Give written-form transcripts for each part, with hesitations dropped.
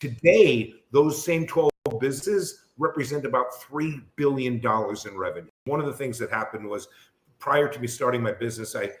Today, those same 12 businesses represent about $3 billion in revenue. One of the things that happened was prior to me starting my business, I've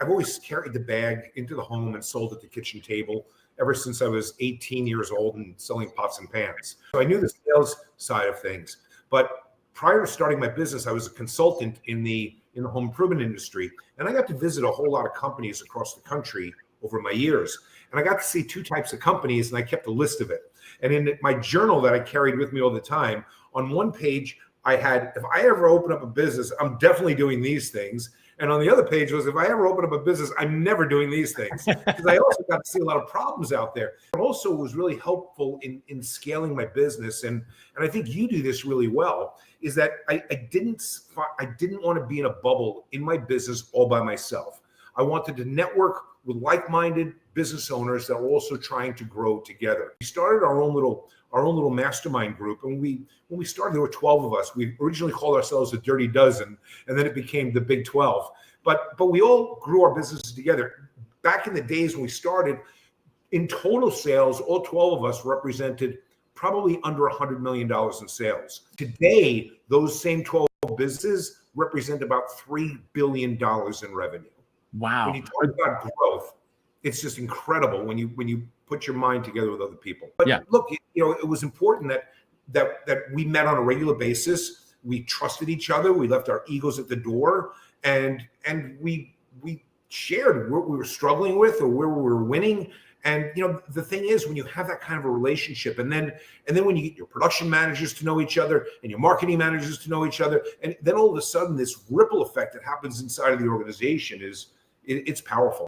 always carried the bag into the home and sold at the kitchen table ever since I was 18 years old and selling pots and pans. So I knew the sales side of things. But prior to starting my business, I was a consultant in the home improvement industry. And I got to visit a whole lot of companies across the country over my years. And I got to see two types of companies, and I kept a list of it. And in my journal that I carried with me all the time, on one page, I had, if I ever open up a business, I'm definitely doing these things. And on the other page was, if I ever open up a business, I'm never doing these things. Because I also got to see a lot of problems out there. It also was really helpful in scaling my business. And I think you do this really well, is that I didn't want to be in a bubble in my business all by myself. I wanted to network with like-minded business owners that were also trying to grow together. We started our own little mastermind group, and when we started, there were 12 of us. We originally called ourselves the Dirty Dozen, and then it became the Big 12. But we all grew our businesses together. Back in the days when we started, in total sales, all 12 of us represented probably under $100 million in sales. Today, those same 12 businesses represent about $3 billion in revenue. Wow. When you talk about growth, it's just incredible when you put your mind together with other people. But look, it was important that we met on a regular basis. We trusted each other. We left our egos at the door, and we shared what we were struggling with or where we were winning. And the thing is, when you have that kind of a relationship, and then when you get your production managers to know each other and your marketing managers to know each other, and then all of a sudden this ripple effect that happens inside of the organization it's powerful.